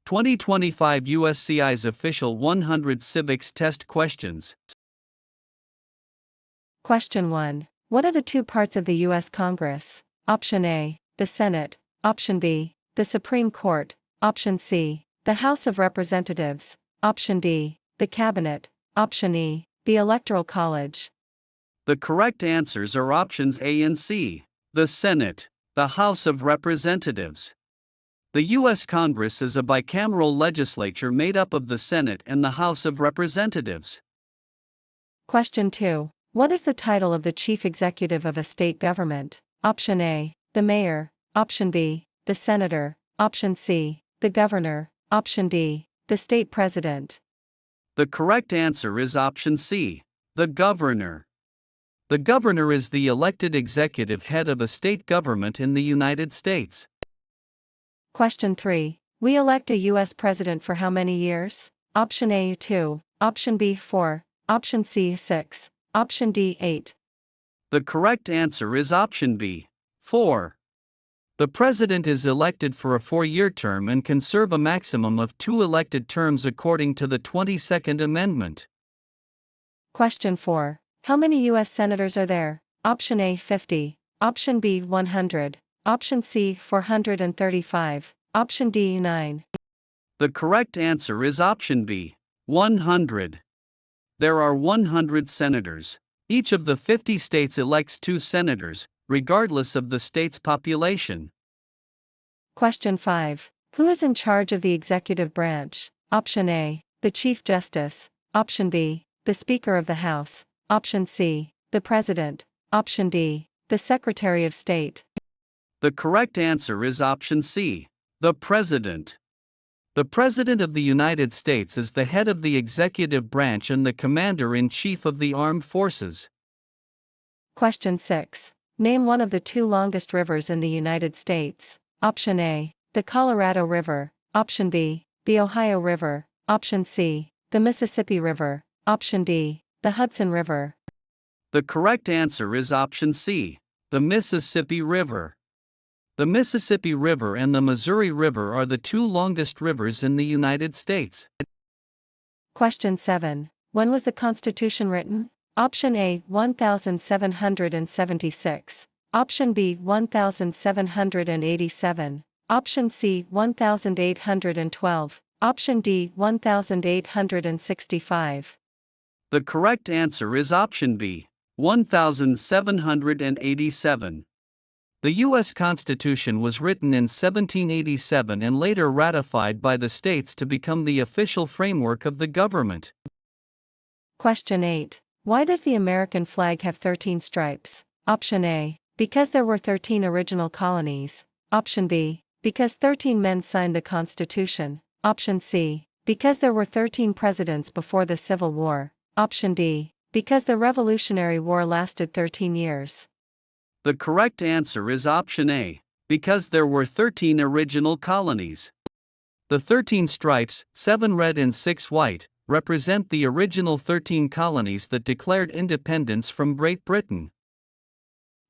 2025 USCIS Official 100 Civics Test Questions. Question 1. What are the two parts of the U.S. Congress? Option A, the Senate. Option B, the Supreme Court. Option C, the House of Representatives. Option D, the Cabinet. Option E, the Electoral College. The correct answers are options A and C. The Senate, the House of Representatives. The U.S. Congress is a bicameral legislature made up of the Senate and the House of Representatives. Question 2. What is the title of the chief executive of a state government? Option A, the mayor. Option B, the senator. Option C, the governor. Option D, the state president. The correct answer is option C, the governor. The governor is the elected executive head of a state government in the United States. Question 3. We elect a U.S. president for how many years? Option A 2, option B 4, option C 6, option D 8. The correct answer is option B, 4. The president is elected for a 4-year term and can serve a maximum of 2 elected terms according to the 22nd Amendment. Question 4. How many U.S. senators are there? Option A 50, option B 100, option C 435, option D 9. The correct answer is option B, 100. There are 100 senators. Each of the 50 states elects 2 senators, regardless of the state's population. Question 5. Who is in charge of the executive branch? Option A, the Chief Justice. Option B, the Speaker of the House. Option C, the President. Option D, the Secretary of State. The correct answer is option C, the President. The President of the United States is the head of the executive branch and the Commander-in-Chief of the Armed Forces. Question 6. Name one of the 2 longest rivers in the United States. Option A, the Colorado River. Option B, the Ohio River. Option C, the Mississippi River. Option D, the Hudson River. The correct answer is option C, the Mississippi River. The Mississippi River and the Missouri River are the 2 longest rivers in the United States. Question 7. When was the Constitution written? Option A, 1776. Option B, 1787. Option C, 1812. Option D, 1865. The correct answer is option B, 1787. The U.S. Constitution was written in 1787 and later ratified by the states to become the official framework of the government. Question 8. Why does the American flag have 13 stripes? Option A, because there were 13 original colonies. Option B, because 13 men signed the Constitution. Option C, because there were 13 presidents before the Civil War. Option D, because the Revolutionary War lasted 13 years. The correct answer is option A, because there were 13 original colonies. The 13 stripes, 7 red and 6 white, represent the original 13 colonies that declared independence from Great Britain.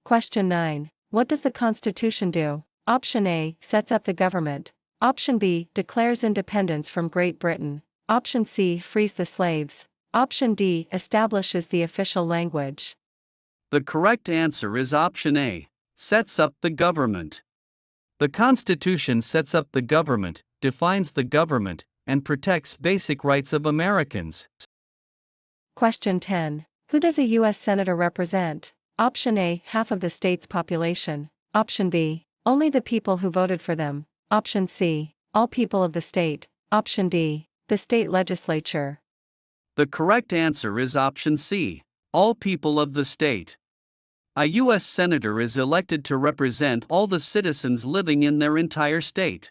Question 9. What does the Constitution do? Option A, sets up the government. Option B, declares independence from Great Britain. Option C, frees the slaves. Option D, establishes the official language. The correct answer is option A, sets up the government. The Constitution sets up the government, defines the government, and protects basic rights of Americans. Question 10. Who does a U.S. Senator represent? Option A, half of the state's population. Option B, only the people who voted for them. Option C, all people of the state. Option D, the state legislature. The correct answer is option C, all people of the state. A U.S. Senator is elected to represent all the citizens living in their entire state.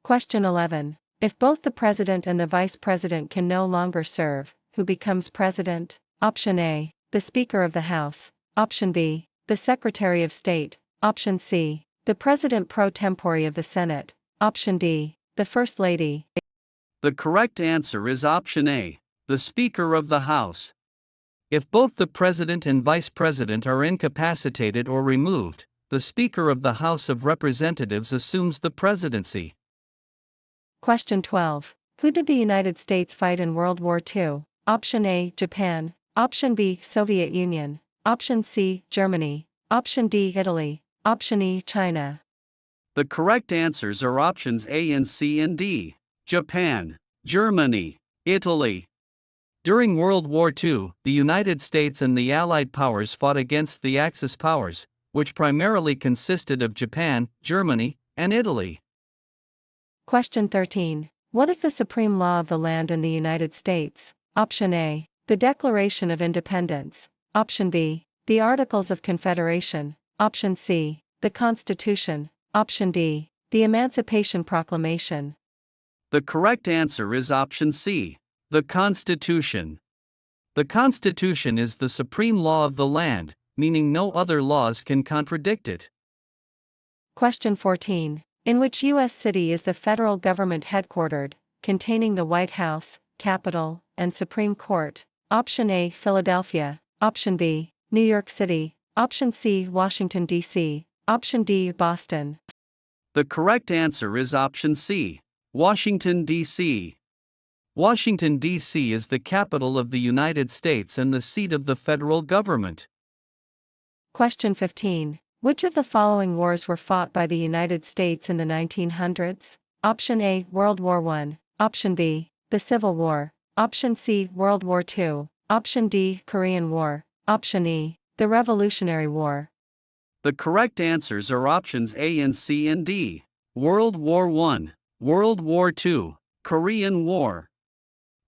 Question 11. If both the president and the vice president can no longer serve, who becomes president? Option A, the Speaker of the House. Option B, the Secretary of State. Option C, the President pro tempore of the Senate. Option D, the First Lady. The correct answer is option A, the Speaker of the House. If both the President and Vice President are incapacitated or removed, the Speaker of the House of Representatives assumes the presidency. Question 12. Who did the United States fight in World War II? Option A, Japan. Option B, Soviet Union. Option C, Germany. Option D, Italy. Option E, China. The correct answers are options A and C and D. Japan, Germany, Italy. During World War II, the United States and the Allied powers fought against the Axis powers, which primarily consisted of Japan, Germany, and Italy. Question 13. What is the supreme law of the land in the United States? Option A, the Declaration of Independence. Option B, the Articles of Confederation. Option C, the Constitution. Option D, the Emancipation Proclamation. The correct answer is option C, the Constitution. The Constitution is the supreme law of the land, meaning no other laws can contradict it. Question 14. In which U.S. city is the federal government headquartered, containing the White House, Capitol, and Supreme Court? Option A, Philadelphia. Option B, New York City. Option C, Washington, D.C. Option D, Boston. The correct answer is option C, Washington, D.C. Washington, D.C. is the capital of the United States and the seat of the federal government. Question 15. Which of the following wars were fought by the United States in the 1900s? Option A, World War I. Option B, the Civil War. Option C, World War II. Option D, Korean War. Option E, the Revolutionary War. The correct answers are options A and C and D. World War I, World War II, Korean War.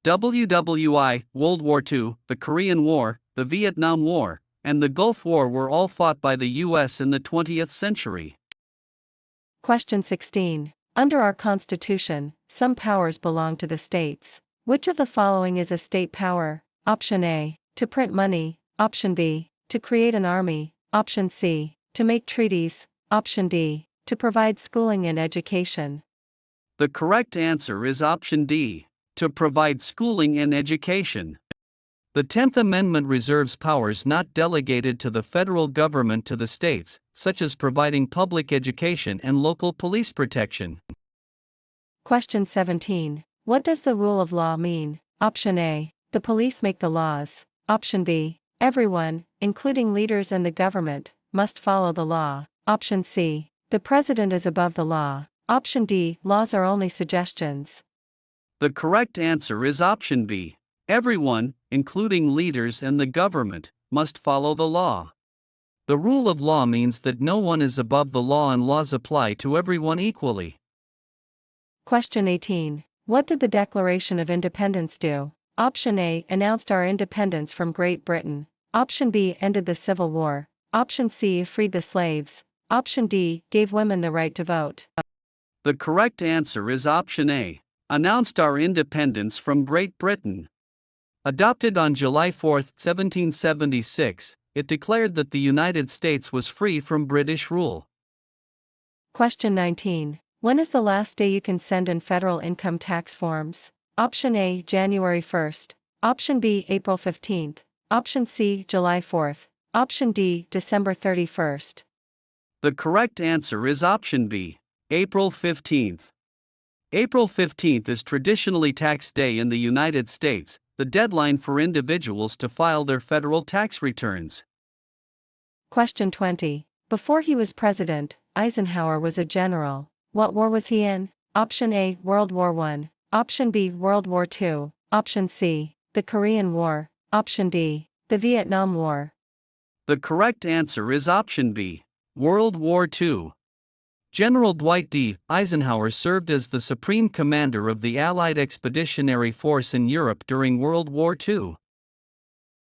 WWI, World War II, the Korean War, the Vietnam War, and the Gulf War were all fought by the U.S. in the 20th century. Question 16. Under our Constitution, some powers belong to the states. Which of the following is a state power? Option A, to print money. Option B, to create an army. Option C, to make treaties. Option D, to provide schooling and education. The correct answer is option D, to provide schooling and education. The 10th Amendment reserves powers not delegated to the federal government to the states, such as providing public education and local police protection. Question 17. What does the rule of law mean? Option A, the police make the laws. Option B, everyone, including leaders and the government, must follow the law. Option C, the president is above the law. Option D, laws are only suggestions. The correct answer is option B. Everyone, including leaders and the government, must follow the law. The rule of law means that no one is above the law and laws apply to everyone equally. Question 18. What did the Declaration of Independence do? Option A, announced our independence from Great Britain. Option B, ended the Civil War. Option C, freed the slaves. Option D, gave women the right to vote. The correct answer is option A, announced our independence from Great Britain. Adopted on July 4, 1776, it declared that the United States was free from British rule. Question 19. When is the last day you can send in federal income tax forms? Option A, January 1st. Option B, April 15th. Option C, July 4th. Option D, December 31st. The correct answer is option B, April 15th. April 15th is traditionally tax day in the United States, the deadline for individuals to file their federal tax returns. Question 20. Before he was president, Eisenhower was a general. What war was he in? Option A, World War I. Option B, World War II. Option C, the Korean War. Option D, the Vietnam War. The correct answer is option B, World War II. General Dwight D. Eisenhower served as the supreme commander of the Allied Expeditionary Force in Europe during World War II.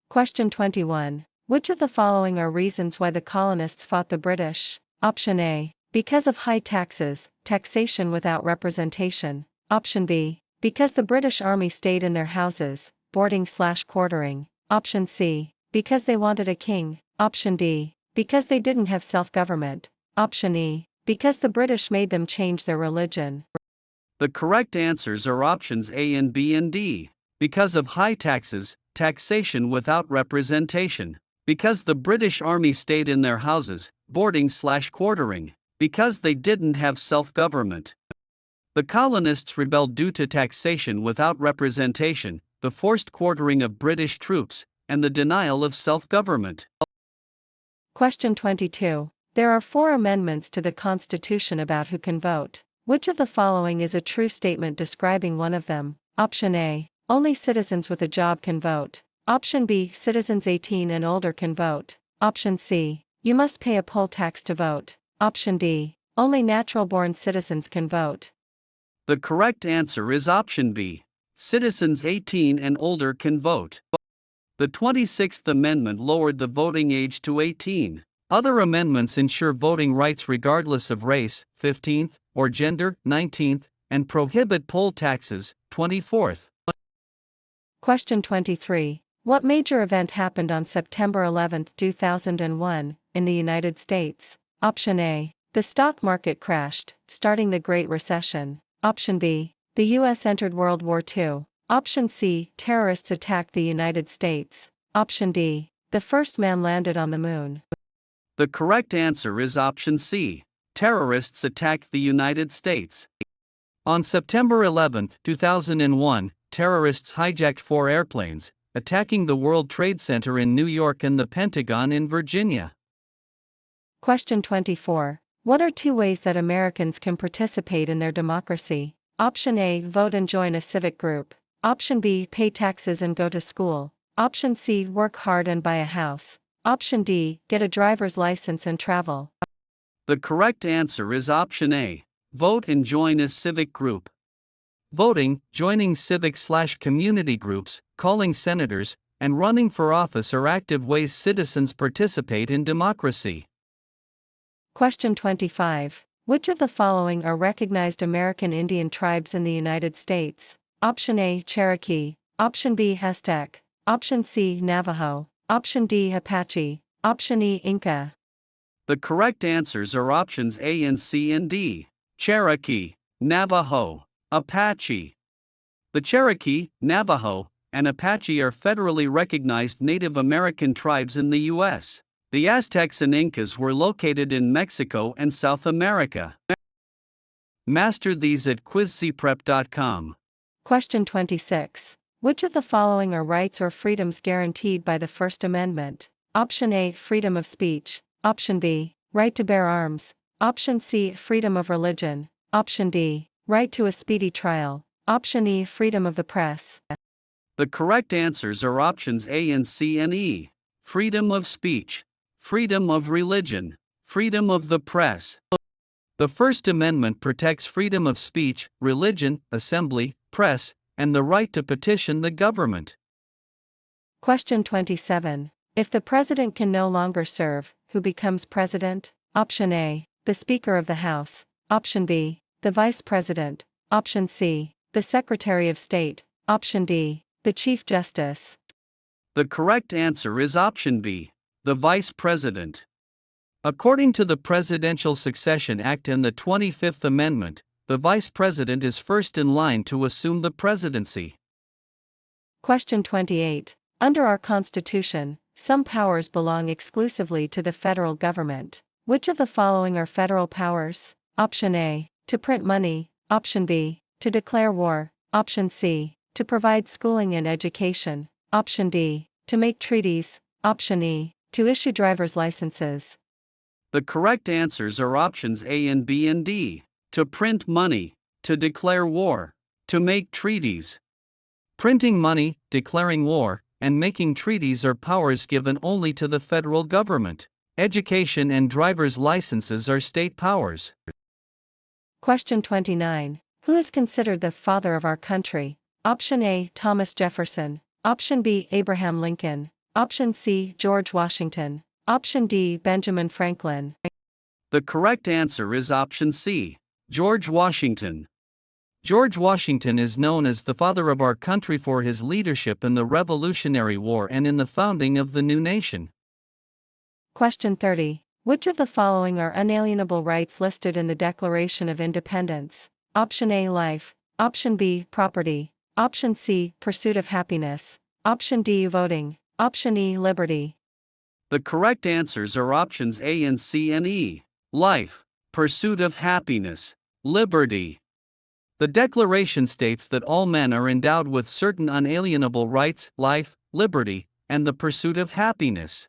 Question 21. Which of the following are reasons why the colonists fought the British? Option A, because of high taxes, taxation without representation. Option B, because the British Army stayed in their houses, boarding/quartering. Option C, because they wanted a king. Option D, because they didn't have self-government. Option E, because the British made them change their religion. The correct answers are options A and B and D. Because of high taxes, taxation without representation. Because the British Army stayed in their houses, boarding/quartering. Because they didn't have self-government. The colonists rebelled due to taxation without representation, the forced quartering of British troops, and the denial of self-government. Question 22. There are 4 amendments to the Constitution about who can vote. Which of the following is a true statement describing one of them? Option A. Only citizens with a job can vote. Option B. Citizens 18 and older can vote. Option C. You must pay a poll tax to vote. Option D. Only natural-born citizens can vote. The correct answer is option B. Citizens 18 and older can vote. The 26th Amendment lowered the voting age to 18. Other amendments ensure voting rights regardless of race, 15th, or gender, 19th, and prohibit poll taxes, 24th. Question 23. What major event happened on September 11, 2001, in the United States? Option A. The stock market crashed, starting the Great Recession. Option B. The U.S. entered World War II. Option C. Terrorists attacked the United States. Option D. The first man landed on the moon. The correct answer is option C. Terrorists attacked the United States. On September 11, 2001, terrorists hijacked 4 airplanes, attacking the World Trade Center in New York and the Pentagon in Virginia. Question 24. What are 2 ways that Americans can participate in their democracy? Option A. Vote and join a civic group. Option B. Pay taxes and go to school. Option C. Work hard and buy a house. Option D. Get a driver's license and travel. The correct answer is option A. Vote and join a civic group. Voting, joining civic/community groups, calling senators, and running for office are active ways citizens participate in democracy. Question 25. Which of the following are recognized American Indian tribes in the United States? Option A. Cherokee. Option B. Aztec. Option C. Navajo. Option D. Apache. Option E. Inca. The correct answers are options A and C and D. Cherokee, Navajo, Apache. The Cherokee, Navajo, and Apache are federally recognized Native American tribes in the U.S. The Aztecs and Incas were located in Mexico and South America. Master these at quizcprep.com. Question 26. Which of the following are rights or freedoms guaranteed by the First Amendment? Option A. Freedom of speech. Option B. Right to bear arms. Option C. Freedom of religion. Option D. Right to a speedy trial. Option E. Freedom of the press. The correct answers are options A and C and E. Freedom of speech, freedom of religion, freedom of the press. The First Amendment protects freedom of speech, religion, assembly, press, and the right to petition the government. Question 27. If the president can no longer serve, who becomes president? Option A. The Speaker of the House. Option B. The Vice President. Option C. The Secretary of State. Option D. The Chief Justice. The correct answer is option B. The Vice President. According to the Presidential Succession Act and the 25th Amendment, the Vice President is first in line to assume the presidency. Question 28. Under our Constitution, some powers belong exclusively to the federal government. Which of the following are federal powers? Option A. To print money. Option B. To declare war. Option C. To provide schooling and education. Option D. To make treaties. Option E. To issue driver's licenses. The correct answers are options A and B and D. To print money, to declare war, to make treaties. Printing money, declaring war, and making treaties are powers given only to the federal government. Education and driver's licenses are state powers. Question 29. Who is considered the father of our country? Option A. Thomas Jefferson. Option B. Abraham Lincoln. Option C. George Washington. Option D. Benjamin Franklin. The correct answer is option C. George Washington. George Washington is known as the father of our country for his leadership in the Revolutionary War and in the founding of the new nation. Question 30. Which of the following are unalienable rights listed in the Declaration of Independence? Option A. Life. Option B. Property. Option C. Pursuit of happiness. Option D. Voting. Option E. Liberty. The correct answers are options A and C and E. Life, pursuit of happiness, liberty. The Declaration states that all men are endowed with certain unalienable rights, life, liberty, and the pursuit of happiness.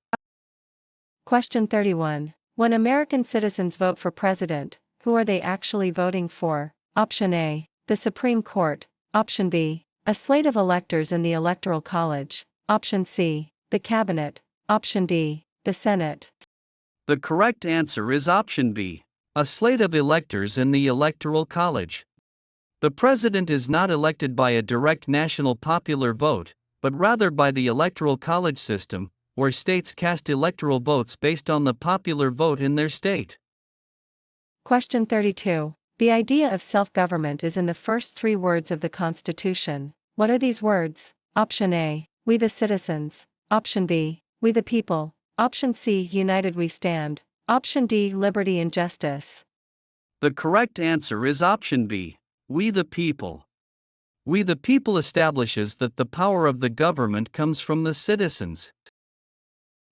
Question 31. When American citizens vote for president, who are they actually voting for? Option A, the Supreme Court. Option B, a slate of electors in the Electoral College. Option C, the Cabinet. Option D, the Senate. The correct answer is option B, a slate of electors in the Electoral College. The president is not elected by a direct national popular vote, but rather by the Electoral College system, where states cast electoral votes based on the popular vote in their state. Question 32. The idea of self-government is in the first three words of the Constitution. What are these words? Option A, we the citizens. Option B, we the people. Option C, united we stand. Option D, liberty and justice. The correct answer is option B, we the people. We the people establishes that the power of the government comes from the citizens.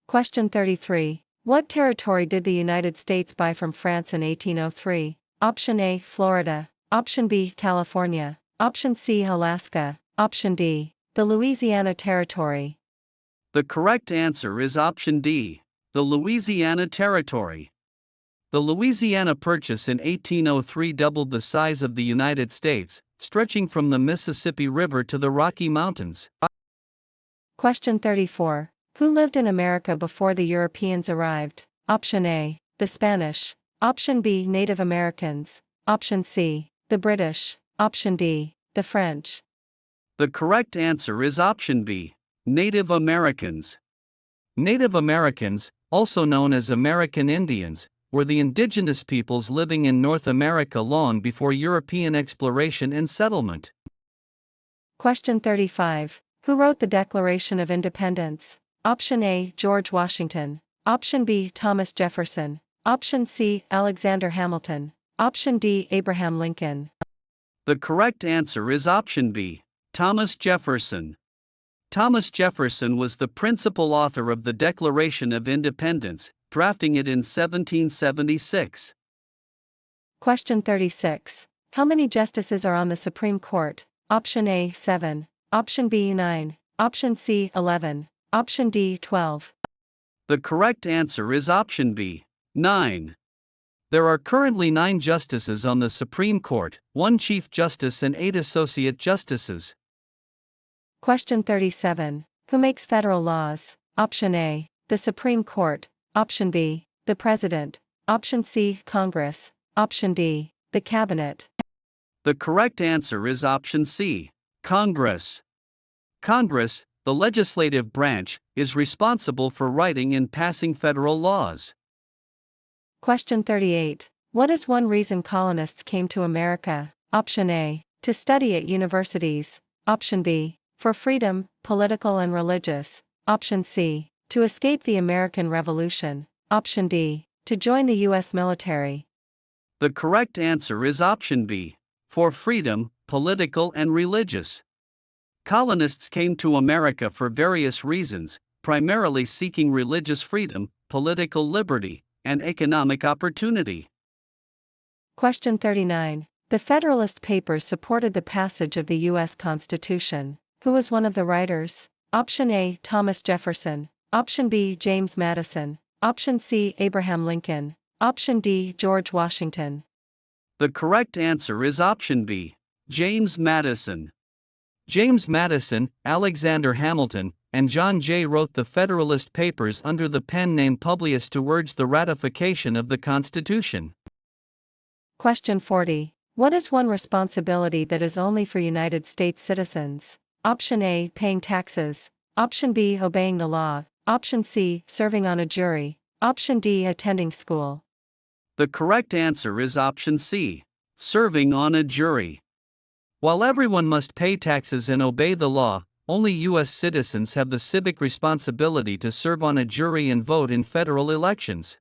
Question 33. What territory did the United States buy from France in 1803? Option A, Florida. Option B, California. Option C, Alaska. Option D, the Louisiana Territory. The correct answer is option D, the Louisiana Territory. The Louisiana Purchase in 1803 doubled the size of the United States, stretching from the Mississippi River to the Rocky Mountains. Question 34. Who lived in America before the Europeans arrived? Option A, the Spanish. Option B, Native Americans. Option C, the British. Option D, the French. The correct answer is option B, Native Americans. Native Americans, also known as American Indians, were the indigenous peoples living in North America long before European exploration and settlement. Question 35. Who wrote the Declaration of Independence? Option A, George Washington. Option B, Thomas Jefferson. Option C, Alexander Hamilton. Option D, Abraham Lincoln. The correct answer is option B, Thomas Jefferson. Thomas Jefferson was the principal author of the Declaration of Independence, drafting it in 1776. Question 36. How many justices are on the Supreme Court? Option A, 7. Option B, 9. Option C, 11. Option D, 12. The correct answer is option B, 9. There are currently 9 justices on the Supreme Court, 1 Chief Justice and 8 Associate Justices. Question 37. Who makes federal laws? Option A, the Supreme Court. Option B, the President. Option C, Congress. Option D, the Cabinet. The correct answer is option C, Congress. Congress, the legislative branch, is responsible for writing and passing federal laws. Question 38. What is one reason colonists came to America? Option A, to study at universities. Option B, for freedom, political and religious. Option C, to escape the American Revolution. Option D, to join the U.S. military. The correct answer is option B, for freedom, political and religious. Colonists came to America for various reasons, primarily seeking religious freedom, political liberty, and economic opportunity. Question 39. The Federalist Papers supported the passage of the U.S. Constitution. Who was one of the writers? Option A, Thomas Jefferson. Option B, James Madison. Option C, Abraham Lincoln. Option D, George Washington. The correct answer is option B, James Madison. James Madison, Alexander Hamilton, and John Jay wrote the Federalist Papers under the pen name Publius to urge the ratification of the Constitution. Question 40. What is one responsibility that is only for United States citizens? Option A, paying taxes. Option B, obeying the law. Option C, serving on a jury. Option D, attending school. The correct answer is option C, serving on a jury. While everyone must pay taxes and obey the law, only U.S. citizens have the civic responsibility to serve on a jury and vote in federal elections.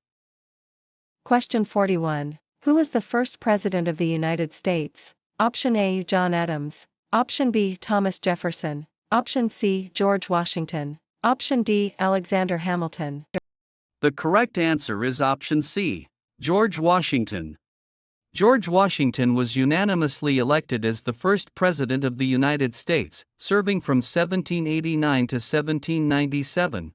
Question 41. Who was the first president of the United States? Option A, John Adams. Option B, Thomas Jefferson. Option C, George Washington. Option D, Alexander Hamilton. The correct answer is option C, George Washington. George Washington was unanimously elected as the first President of the United States, serving from 1789 to 1797.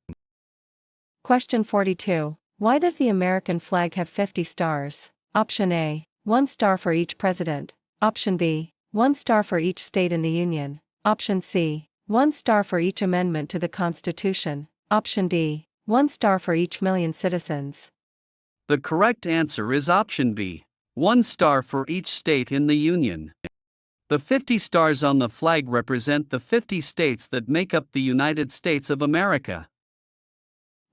Question 42. Why does the American flag have 50 stars? Option A. 1 star for each president. Option B. 1 star for each state in the Union. Option C. 1 star for each amendment to the Constitution. Option D. 1 star for each million citizens. The correct answer is option B. 1 star for each state in the Union. The 50 stars on the flag represent the 50 states that make up the United States of America.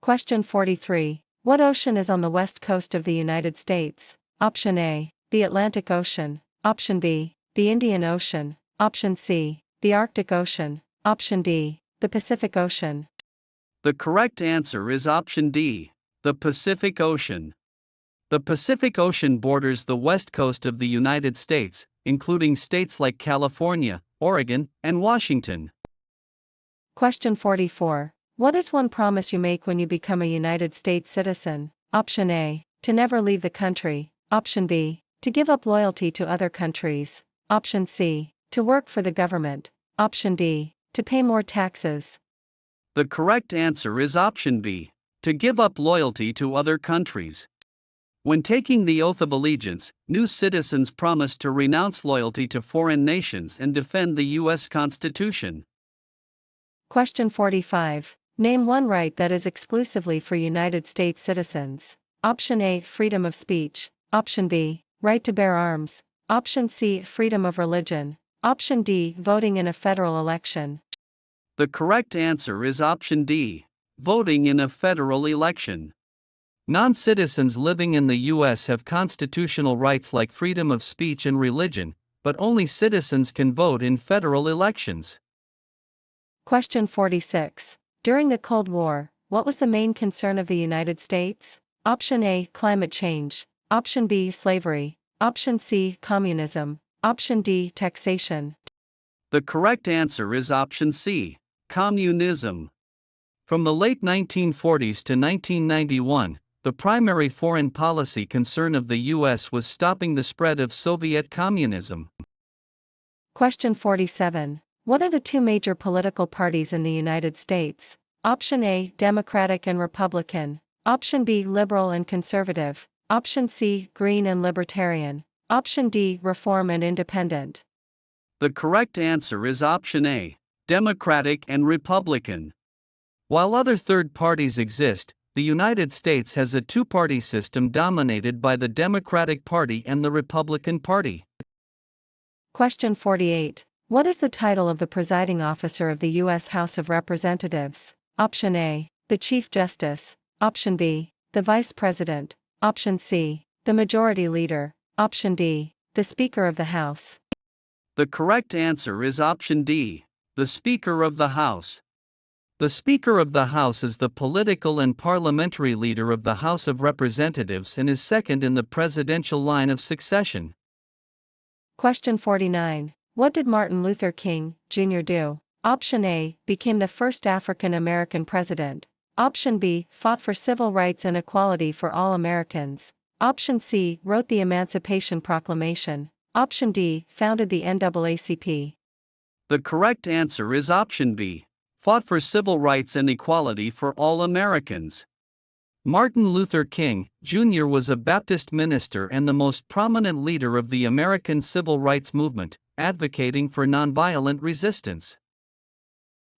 Question 43. What ocean is on the west coast of the United States? Option A. The Atlantic Ocean. Option B. The Indian Ocean. Option C. The Arctic Ocean. Option D. The Pacific Ocean. The correct answer is option D. The Pacific Ocean. The Pacific Ocean borders the west coast of the United States, including states like California, Oregon, and Washington. Question 44. What is one promise you make when you become a United States citizen? Option A. To never leave the country. Option B. To give up loyalty to other countries. Option C. To work for the government. Option D. To pay more taxes. The correct answer is option B. To give up loyalty to other countries. When taking the oath of allegiance, new citizens promise to renounce loyalty to foreign nations and defend the U.S. Constitution. Question 45. Name one right that is exclusively for United States citizens. Option A. Freedom of speech. Option B. Right to bear arms. Option C. Freedom of religion. Option D. Voting in a federal election. The correct answer is option D. Voting in a federal election. Non-citizens living in the U.S. have constitutional rights like freedom of speech and religion, but only citizens can vote in federal elections. Question 46. During the Cold War, what was the main concern of the United States? Option A. Climate change. Option B. Slavery. Option C. Communism. Option D. Taxation. The correct answer is option C. Communism. From the late 1940s to 1991, the primary foreign policy concern of the U.S. was stopping the spread of Soviet communism. Question 47. What are the two major political parties in the United States? Option A. Democratic and Republican. Option B. Liberal and Conservative. Option C. Green and Libertarian. Option D. Reform and Independent. The correct answer is option A. Democratic and Republican. While other third parties exist, the United States has a two-party system dominated by the Democratic Party and the Republican Party. Question 48. What is the title of the presiding officer of the U.S. House of Representatives? Option A. The Chief Justice. Option B. The Vice President. Option C. The Majority Leader. Option D. The Speaker of the House. The correct answer is option D. The Speaker of the House. The Speaker of the House is the political and parliamentary leader of the House of Representatives and is second in the presidential line of succession. Question 49. What did Martin Luther King, Jr. do? Option A. Became the first African American president. Option B. Fought for civil rights and equality for all Americans. Option C. Wrote the Emancipation Proclamation. Option D. Founded the NAACP. The correct answer is option B. Fought for civil rights and equality for all Americans. Martin Luther King, Jr. was a Baptist minister and the most prominent leader of the American civil rights movement, advocating for nonviolent resistance.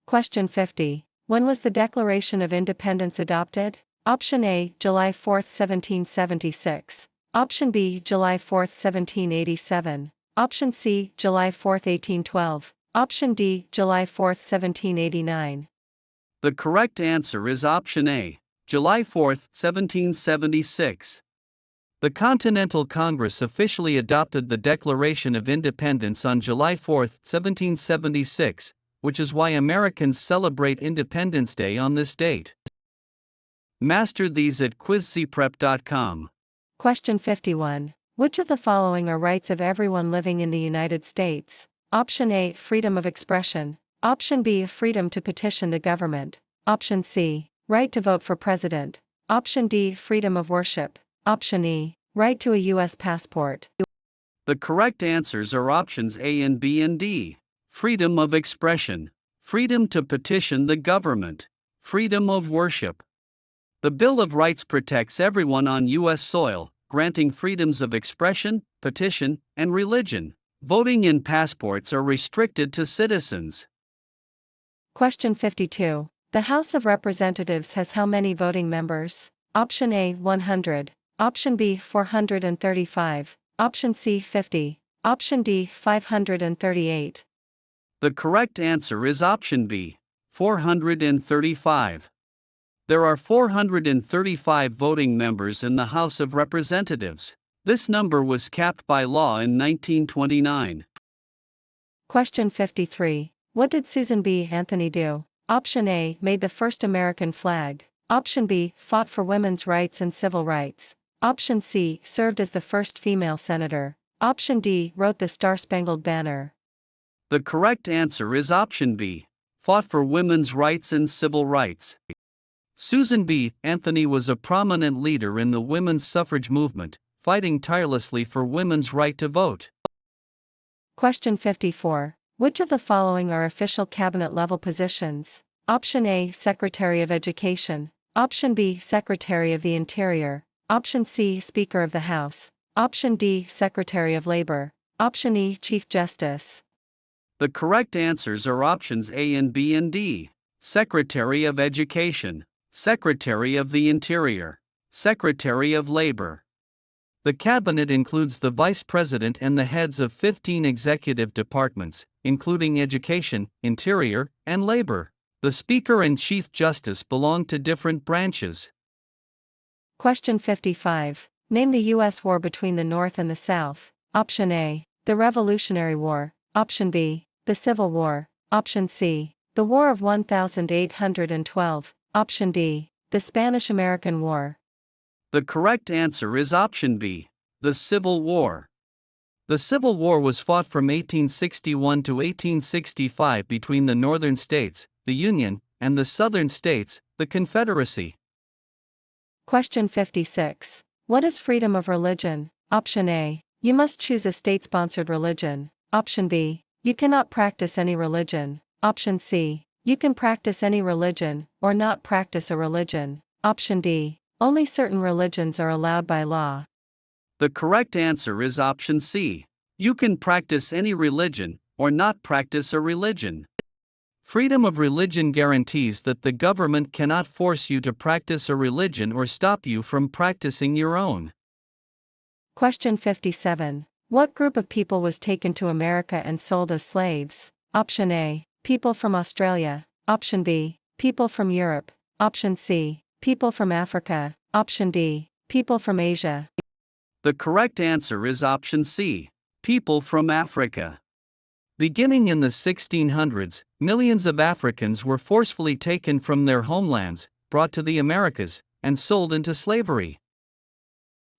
Question 50. When was the Declaration of Independence adopted? Option A. July 4, 1776. Option B. July 4, 1787. Option C. July 4, 1812. Option D. July 4, 1789. The correct answer is option A. July 4, 1776. The Continental Congress officially adopted the Declaration of Independence on July 4, 1776, which is why Americans celebrate Independence Day on this date. Master these at quizcprep.com. Question 51. Which of the following are rights of everyone living in the United States? Option A. Freedom of expression. Option B. Freedom to petition the government. Option C. Right to vote for president. Option D. Freedom of worship. Option E. Right to a U.S. passport. The correct answers are options A and B and D. Freedom of expression, freedom to petition the government, freedom of worship. The Bill of Rights protects everyone on U.S. soil, granting freedoms of expression, petition, and religion. Voting and passports are restricted to citizens. Question 52. The House of Representatives has how many voting members? Option A 100, Option B 435, Option C 50, Option D 538. The correct answer is option B, 435. There are 435 voting members in the House of Representatives. This number was capped by law in 1929. Question 53. What did Susan B. Anthony do? Option A made the first American flag. Option B fought for women's rights and civil rights. Option C served as the first female senator. Option D wrote the Star-Spangled Banner. The correct answer is option B, fought for women's rights and civil rights. Susan B. Anthony was a prominent leader in the women's suffrage movement, fighting tirelessly for women's right to vote. Question 54. Which of the following are official cabinet-level positions? Option A Secretary of Education. Option B Secretary of the Interior. Option C Speaker of the House. Option D Secretary of Labor. Option E Chief Justice. The correct answers are options A and B and D. Secretary of Education, Secretary of the Interior, Secretary of Labor. The cabinet includes the vice president and the heads of 15 executive departments, including Education, Interior, and Labor. The Speaker and Chief Justice belong to different branches. Question 55. Name the U.S. war between the North and the South. Option A. The Revolutionary War. Option B. The Civil War. Option C. The War of 1812. Option D. The Spanish-American War. The correct answer is option B, the Civil War. The Civil War was fought from 1861 to 1865 between the Northern states, the Union, and the Southern states, the Confederacy. Question 56. What is freedom of religion? Option A. You must choose a state-sponsored religion. Option B. You cannot practice any religion. Option C. You can practice any religion, or not practice a religion. Option D. Only certain religions are allowed by law. The correct answer is option C. You can practice any religion, or not practice a religion. Freedom of religion guarantees that the government cannot force you to practice a religion or stop you from practicing your own. Question 57. What group of people was taken to America and sold as slaves? Option A. People from Australia. Option B. People from Europe. Option C. People from Africa. Option D. People from Asia. The correct answer is option C. People from Africa. Beginning in the 1600s, millions of Africans were forcefully taken from their homelands, brought to the Americas, and sold into slavery.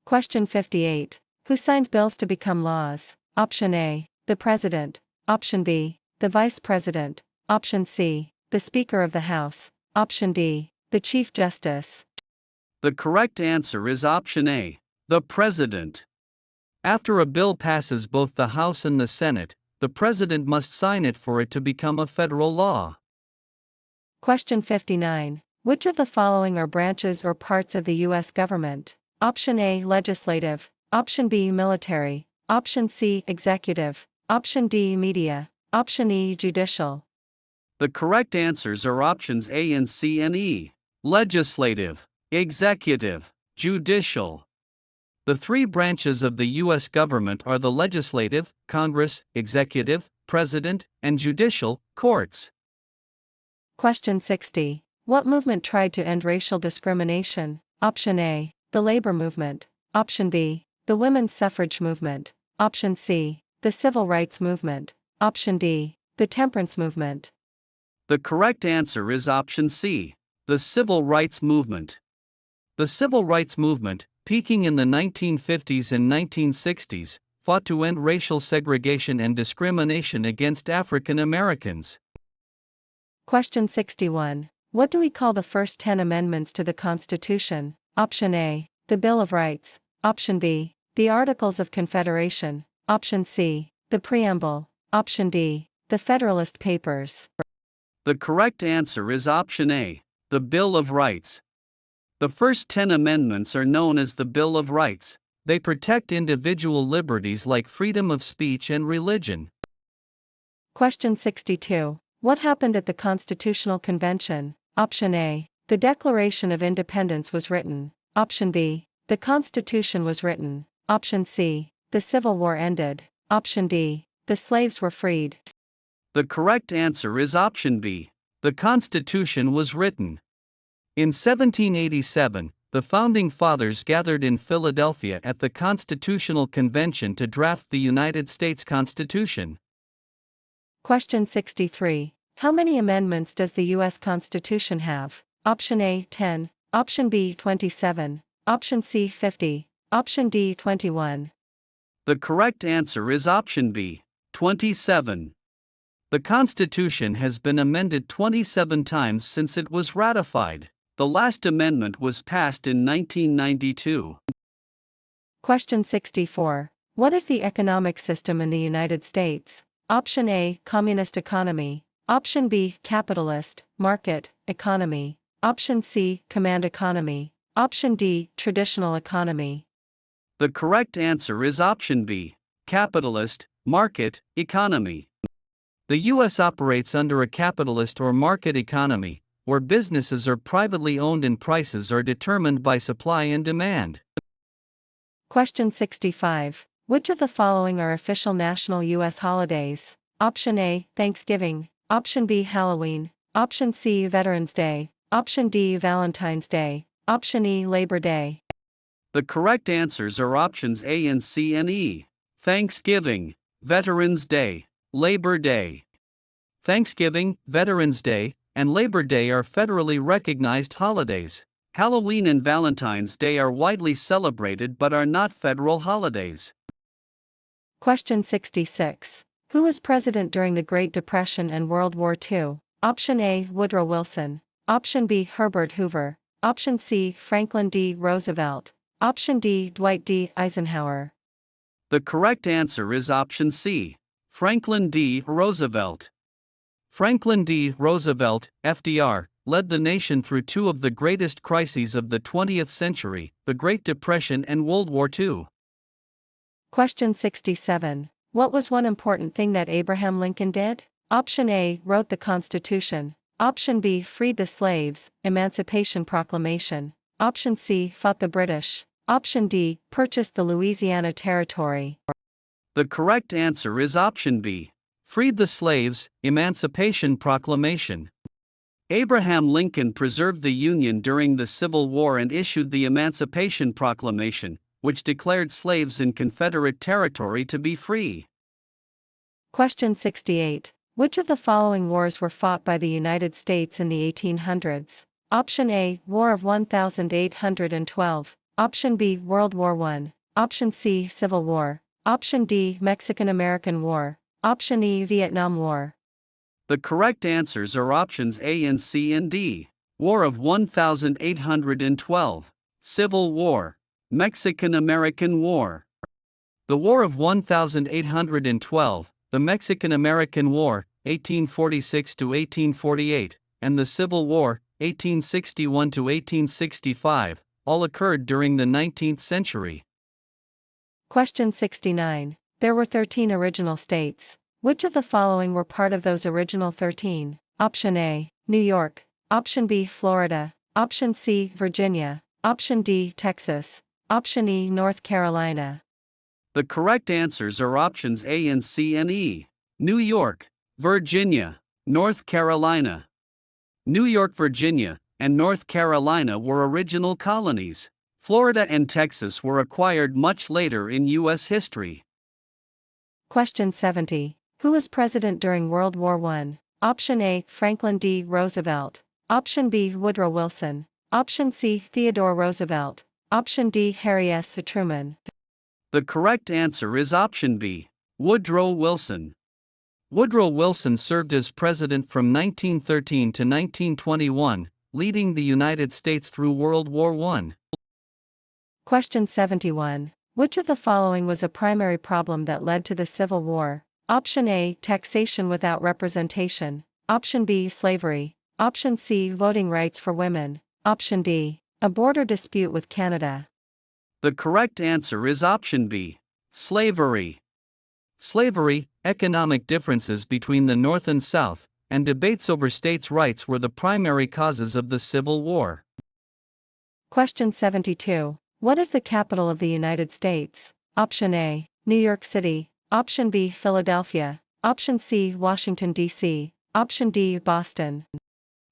Question 58. Who signs bills to become laws? Option A. The President. Option B. The Vice President. Option C. The Speaker of the House. Option D. The Chief Justice. The correct answer is option A. The President. After a bill passes both the House and the Senate, the President must sign it for it to become a federal law. Question 59. Which of the following are branches or parts of the U.S. government? Option A. Legislative. Option B. Military. Option C. Executive. Option D. Media. Option E. Judicial. The correct answers are options A and C and E. Legislative, Executive, Judicial. The three branches of the U.S. government are the Legislative, Congress, Executive, President, and Judicial, Courts. Question 60. What movement tried to end racial discrimination? Option A. The labor movement. Option B. The women's suffrage movement. Option C. The civil rights movement. Option D. The temperance movement. The correct answer is option C, the civil rights movement. The civil rights movement, peaking in the 1950s and 1960s, fought to end racial segregation and discrimination against African Americans. Question 61. What do we call the first 10 amendments to the Constitution? Option A. The Bill of Rights. Option B. The Articles of Confederation. Option C, the preamble. Option D, the Federalist Papers. The correct answer is option A, the Bill of Rights. The first 10 amendments are known as the Bill of Rights. They protect individual liberties like freedom of speech and religion. Question 62. What happened at the Constitutional Convention? Option A, the Declaration of Independence was written. Option B, the Constitution was written. Option C, the Civil War ended. Option D, the slaves were freed. The correct answer is option B, the Constitution was written. In 1787, the Founding Fathers gathered in Philadelphia at the Constitutional Convention to draft the United States Constitution. Question 63. How many amendments does the U.S. Constitution have? Option A, 10. Option B, 27. Option C, 50. Option D, 21. The correct answer is option B, 27. The Constitution has been amended 27 times since it was ratified. The last amendment was passed in 1992. Question 64. What is the economic system in the United States? Option A, communist economy. Option B, capitalist, market, economy. Option C, command economy. Option D, traditional economy. The correct answer is option B, capitalist, market, economy. The U.S. operates under a capitalist or market economy, where businesses are privately owned and prices are determined by supply and demand. Question 65. Which of the following are official national U.S. holidays? Option A, Thanksgiving. Option B, Halloween. Option C, Veterans Day. Option D, Valentine's Day. Option E, Labor Day. The correct answers are options A and C and E. Thanksgiving, Veterans Day, Labor Day. Thanksgiving, Veterans Day, and Labor Day are federally recognized holidays. Halloween and Valentine's Day are widely celebrated but are not federal holidays. Question 66. Who was president during the Great Depression and World War II? Option A, Woodrow Wilson. Option B, Herbert Hoover. Option C, Franklin D. Roosevelt. Option D, Dwight D. Eisenhower. The correct answer is option C, Franklin D. Roosevelt. Franklin D. Roosevelt, FDR, led the nation through two of the greatest crises of the 20th century, the Great Depression and World War II. Question 67. What was one important thing that Abraham Lincoln did? Option A, wrote the Constitution. Option B, freed the slaves, Emancipation Proclamation. Option C, fought the British. Option D, purchased the Louisiana Territory. The correct answer is option B, freed the slaves, Emancipation Proclamation. Abraham Lincoln preserved the Union during the Civil War and issued the Emancipation Proclamation, which declared slaves in Confederate territory to be free. Question 68. Which of the following wars were fought by the United States in the 1800s? Option A, War of 1812. Option B, World War I. Option C, Civil War. Option D, Mexican-American War. Option E, Vietnam War. The correct answers are options A and C and D. War of 1812, Civil War, Mexican-American War. The War of 1812, the Mexican-American War, 1846 to 1848, and the Civil War, 1861 to 1865, all occurred during the 19th century. Question 69. There were 13 original states. Which of the following were part of those original 13? Option A, New York. Option B, Florida. Option C, Virginia. Option D, Texas. Option E, North Carolina. The correct answers are options A and C and E. New York, Virginia, North Carolina. New York, Virginia, and North Carolina were original colonies. Florida and Texas were acquired much later in U.S. history. Question 70. Who was president during World War I? Option A, Franklin D. Roosevelt. Option B, Woodrow Wilson. Option C, Theodore Roosevelt. Option D, Harry S. Truman. The correct answer is option B, Woodrow Wilson. Woodrow Wilson served as president from 1913 to 1921, leading the United States through World War I. Question 71. Which of the following was a primary problem that led to the Civil War? Option A, taxation without representation. Option B, slavery. Option C, voting rights for women. Option D, a border dispute with Canada. The correct answer is option B, slavery. Slavery, economic differences between the North and South, and debates over states' rights were the primary causes of the Civil War. Question 72. What is the capital of the United States? Option A, New York City. Option B, Philadelphia. Option C, Washington, D.C. Option D, Boston.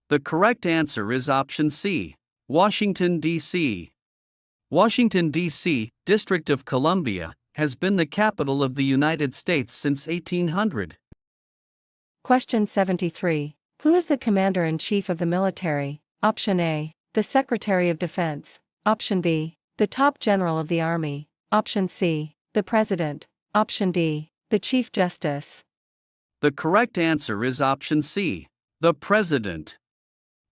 The correct answer is option C, Washington, D.C. Washington, D.C., District of Columbia, has been the capital of the United States since 1800. Question 73. Who is the Commander-in-Chief of the military? Option A, the Secretary of Defense. Option B, the Top General of the Army. Option C, the President. Option D, the Chief Justice. The correct answer is option C, the President.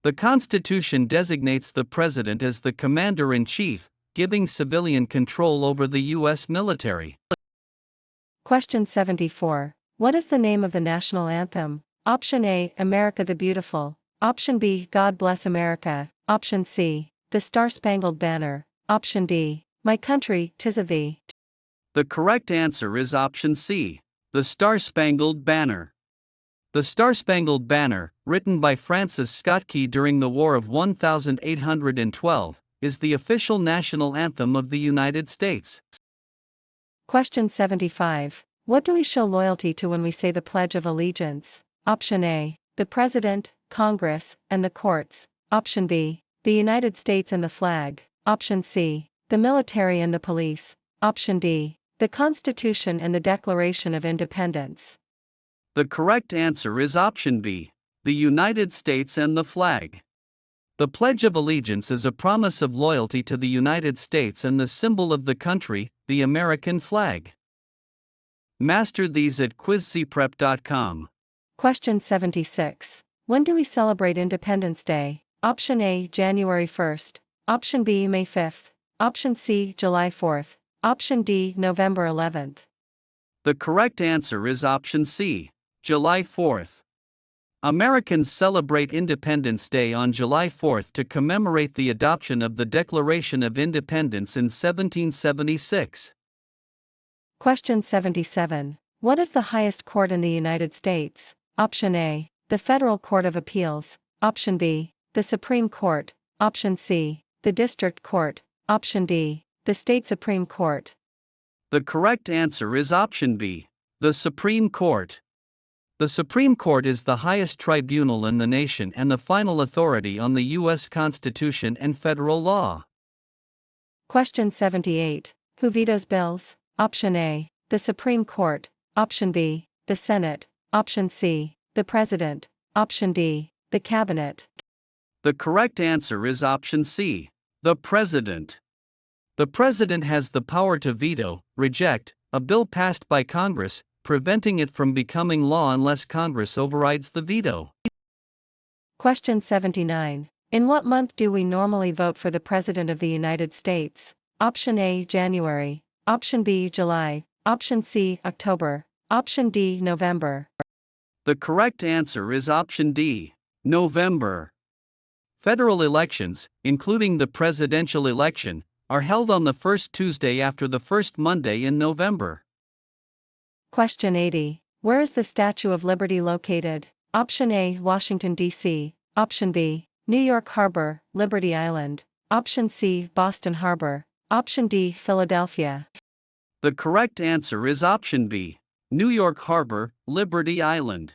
The Constitution designates the President as the Commander-in-Chief, giving civilian control over the U.S. military. Question 74. What is the name of the national anthem? Option A, America the Beautiful. Option B, God Bless America. Option C, The Star-Spangled Banner. Option D, My Country, 'Tis of Thee. The correct answer is option C, The Star-Spangled Banner. The Star-Spangled Banner, written by Francis Scott Key during the War of 1812, is the official national anthem of the United States. Question 75. What do we show loyalty to when we say the Pledge of Allegiance? Option A, the President, Congress, and the courts. Option B, the United States and the flag. Option C, the military and the police. Option D, the Constitution and the Declaration of Independence. The correct answer is option B, the United States and the flag. The Pledge of Allegiance is a promise of loyalty to the United States and the symbol of the country, the American flag. Master these at quizcprep.com. Question 76. When do we celebrate Independence Day? Option A, January 1st. Option B, May 5th. Option C, July 4th. Option D, November 11th. The correct answer is option C, July 4th. Americans celebrate Independence Day on July 4th to commemorate the adoption of the Declaration of Independence in 1776. Question 77. What is the highest court in the United States? Option A, the Federal Court of Appeals. Option B, the Supreme Court. Option C, the District Court. Option D, the State Supreme Court. The correct answer is option B, the Supreme Court. The Supreme Court is the highest tribunal in the nation and the final authority on the U.S. Constitution and federal law. Question 78. Who vetoes bills? Option A, the Supreme Court. Option B, the Senate. Option C, the President. Option D, the Cabinet. The correct answer is option C, the President. The President has the power to veto, reject, a bill passed by Congress, preventing it from becoming law unless Congress overrides the veto. Question 79. In what month do we normally vote for the President of the United States? Option A, January. Option B, July. Option C, October. Option D, November. The correct answer is option D, November. Federal elections, including the presidential election, are held on the first Tuesday after the first Monday in November. Question 80. Where is the Statue of Liberty located? Option A, Washington, D.C. Option B, New York Harbor, Liberty Island. Option C, Boston Harbor. Option D, Philadelphia. The correct answer is option B, New York Harbor, Liberty Island.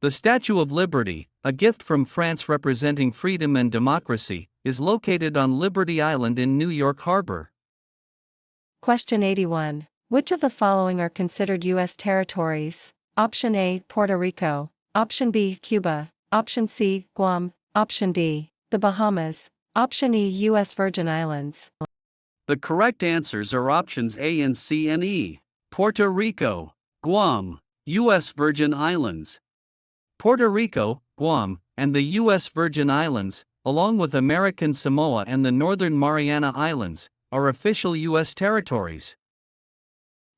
The Statue of Liberty, a gift from France representing freedom and democracy, is located on Liberty Island in New York Harbor. Question 81. Which of the following are considered U.S. territories? Option A, Puerto Rico. Option B, Cuba. Option C, Guam. Option D, the Bahamas. Option E, U.S. Virgin Islands. The correct answers are options A and C and E. Puerto Rico, Guam, U.S. Virgin Islands. Puerto Rico, Guam, and the U.S. Virgin Islands, along with American Samoa and the Northern Mariana Islands, are official U.S. territories.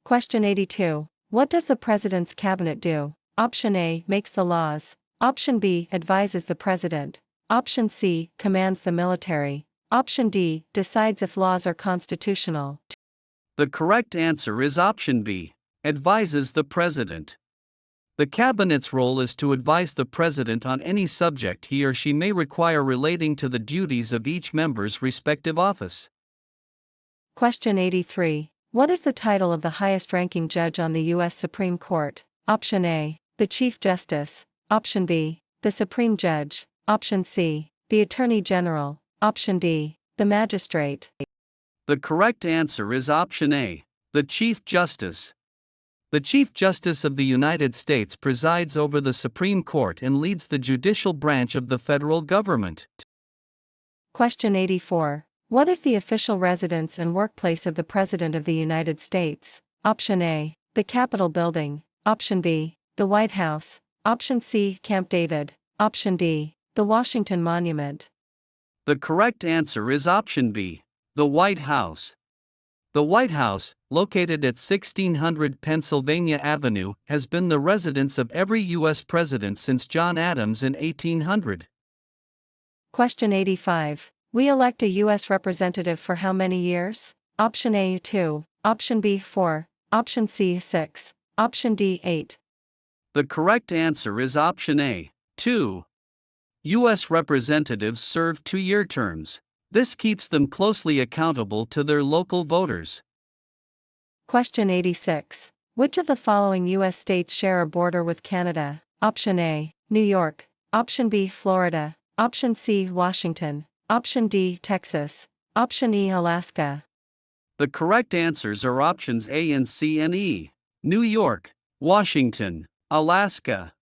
Question 82. What does the President's Cabinet do? Option A, makes the laws. Option B, advises the President. Option C, commands the military. Option D, decides if laws are constitutional. The correct answer is option B, advises the President. The Cabinet's role is to advise the President on any subject he or she may require relating to the duties of each member's respective office. Question 83. What is the title of the highest-ranking judge on the U.S. Supreme Court? Option A, the Chief Justice. Option B, the Supreme Judge. Option C, the Attorney General. Option D, the Magistrate. The correct answer is option A, the Chief Justice. The Chief Justice of the United States presides over the Supreme Court and leads the judicial branch of the federal government. Question 84. What is the official residence and workplace of the President of the United States? Option A, the Capitol Building. Option B, the White House. Option C, Camp David. Option D, the Washington Monument. The correct answer is option B, the White House. The White House, located at 1600 Pennsylvania Avenue, has been the residence of every U.S. president since John Adams in 1800. Question 85. We elect a U.S. representative for how many years? Option A, 2. Option B, 4. Option C, 6. Option D, 8. The correct answer is option A, 2. U.S. representatives serve 2-year terms. This keeps them closely accountable to their local voters. Question 86. Which of the following U.S. states share a border with Canada? Option A, New York. Option B, Florida. Option C, Washington. Option D, Texas. Option E, Alaska. The correct answers are options A and C and E. New York, Washington, Alaska.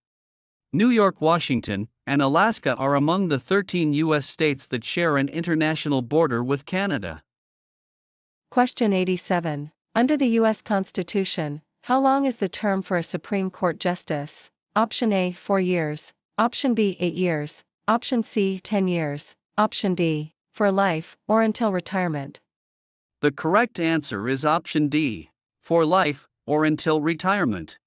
New York, Washington, and Alaska are among the 13 U.S. states that share an international border with Canada. Question 87. Under the U.S. Constitution, how long is the term for a Supreme Court justice? Option A, 4 years. Option B, 8 years. Option C, 10 years. Option D, for life, or until retirement. The correct answer is option D, for life, or until retirement.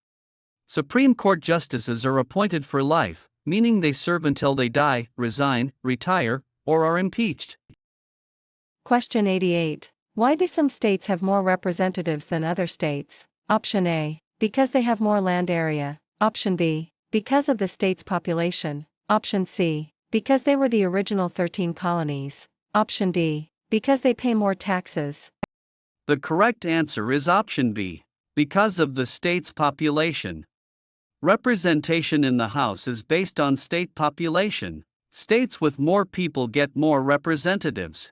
Supreme Court justices are appointed for life, meaning they serve until they die, resign, retire, or are impeached. Question 88. Why do some states have more representatives than other states? Option A, because they have more land area. Option B, because of the state's population. Option C, because they were the original 13 colonies. Option D, because they pay more taxes. The correct answer is option B, because of the state's population. Representation in the House is based on state population. States with more people get more representatives.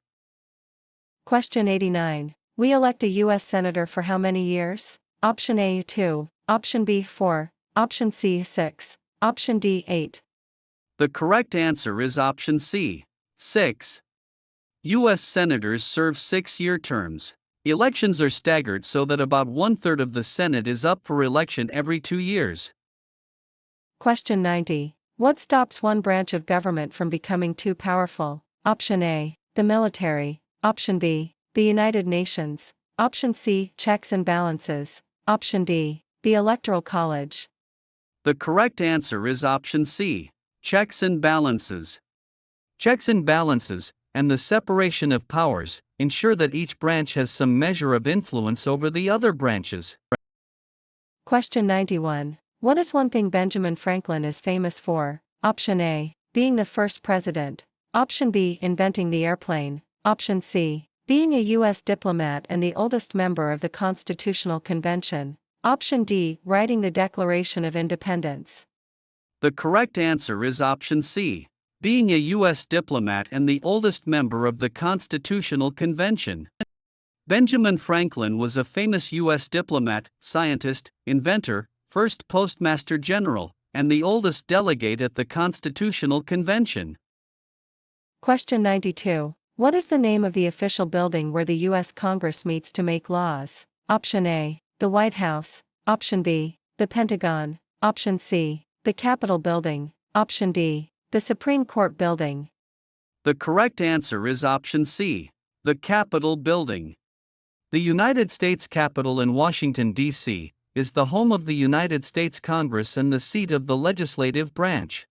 Question 89. We elect a U.S. Senator for how many years? Option A, 2. Option B, 4. Option C, 6. Option D, 8. The correct answer is option C, 6. U.S. Senators serve 6-year terms. Elections are staggered so that about 1/3 of the Senate is up for election every 2 years. Question 90. What stops one branch of government from becoming too powerful? Option A, the military. Option B, the United Nations. Option C, checks and balances. Option D, the Electoral College. The correct answer is option C, checks and balances. Checks and balances, and the separation of powers, ensure that each branch has some measure of influence over the other branches. Question 91. What is one thing Benjamin Franklin is famous for? Option A, being the first president. Option B, inventing the airplane. Option C, being a U.S. diplomat and the oldest member of the Constitutional Convention. Option D, writing the Declaration of Independence. The correct answer is option C, being a U.S. diplomat and the oldest member of the Constitutional Convention. Benjamin Franklin was a famous U.S. diplomat, scientist, inventor, first Postmaster General, and the oldest delegate at the Constitutional Convention. Question 92. What is the name of the official building where the U.S. Congress meets to make laws? Option A, the White House. Option B, the Pentagon. Option C, the Capitol Building. Option D, the Supreme Court Building. The correct answer is option C, the Capitol Building. The United States Capitol in Washington, D.C., is the home of the United States Congress and the seat of the legislative branch.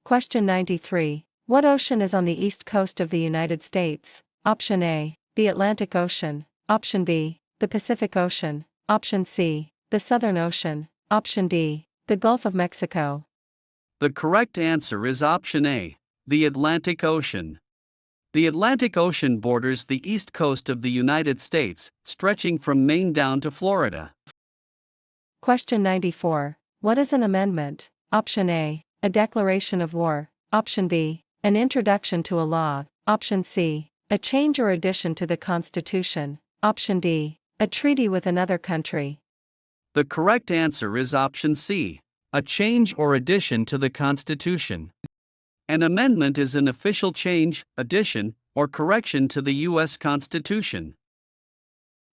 Question 93. What ocean is on the east coast of the United States? Option A, the Atlantic Ocean. Option B, the Pacific Ocean. Option C, the Southern Ocean. Option D, the Gulf of Mexico. The correct answer is option A, the Atlantic Ocean. The Atlantic Ocean borders the east coast of the United States, stretching from Maine down to Florida. Question 94. What is an amendment? Option A, a declaration of war. Option B, an introduction to a law. Option C, a change or addition to the Constitution. Option D, a treaty with another country. The correct answer is option C, a change or addition to the Constitution. An amendment is an official change, addition, or correction to the U.S. Constitution.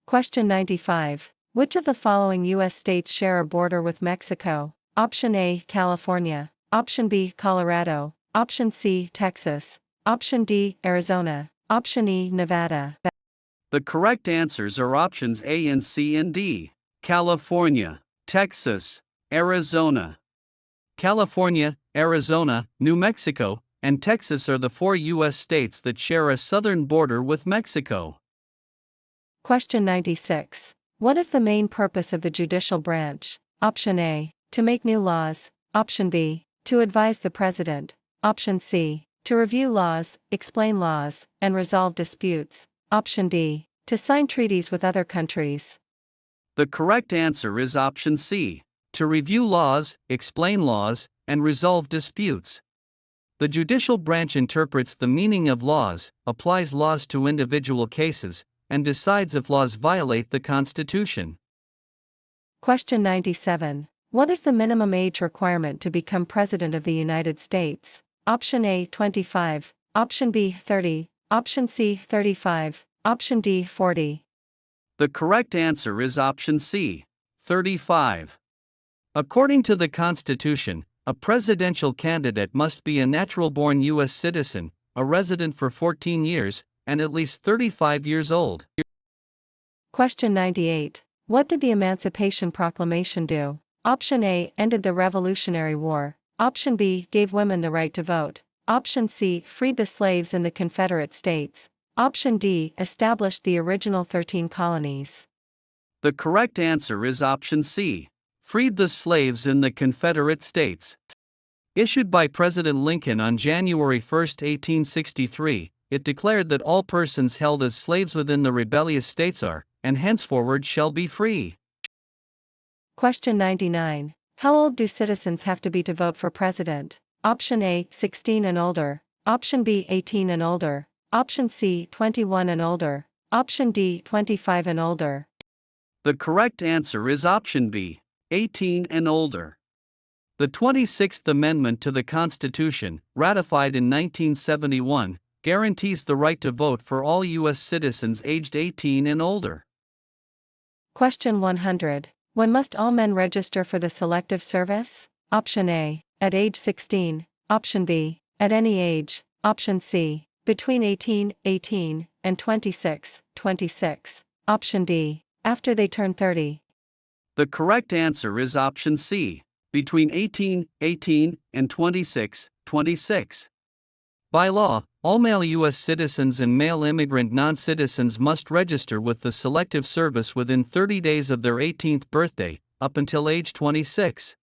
Question 95. Which of the following U.S. states share a border with Mexico? Option A, California. Option B, Colorado. Option C, Texas. Option D, Arizona. Option E, Nevada. The correct answers are options A and C and D. California, Texas, Arizona. California, Arizona, New Mexico, and Texas are the 4 U.S. states that share a southern border with Mexico. Question 96. What is the main purpose of the judicial branch? Option A, to make new laws. Option B, to advise the president. Option C, to review laws, explain laws, and resolve disputes. Option D, to sign treaties with other countries. The correct answer is option C, to review laws, explain laws, and resolve disputes. The judicial branch interprets the meaning of laws, applies laws to individual cases, and decides if laws violate the Constitution. Question 97. What is the minimum age requirement to become President of the United States? Option A, 25. Option B, 30. Option C, 35. Option D, 40. The correct answer is option C, 35. According to the Constitution, a presidential candidate must be a natural-born U.S. citizen, a resident for 14 years, and at least 35 years old. Question 98. What did the Emancipation Proclamation do? Option A, ended the Revolutionary War. Option B, gave women the right to vote. Option C, freed the slaves in the Confederate States. Option D, established the original 13 colonies. The correct answer is option C, freed the slaves in the Confederate States. Issued by President Lincoln on January 1, 1863, it declared that all persons held as slaves within the rebellious states are, and henceforward shall be free. Question 99. How old do citizens have to be to vote for president? Option A, 16 and older. Option B, 18 and older. Option C, 21 and older. Option D, 25 and older. The correct answer is option B, 18 and older. The 26th Amendment to the Constitution, ratified in 1971, guarantees the right to vote for all U.S. citizens aged 18 and older. Question 100. When must all men register for the Selective Service? Option A, at age 16. Option B, at any age. Option C, between 18 and 26. Option D, after they turn 30. The correct answer is option C, between 18 and 26. By law, all male U.S. citizens and male immigrant non-citizens must register with the Selective Service within 30 days of their 18th birthday, up until age 26.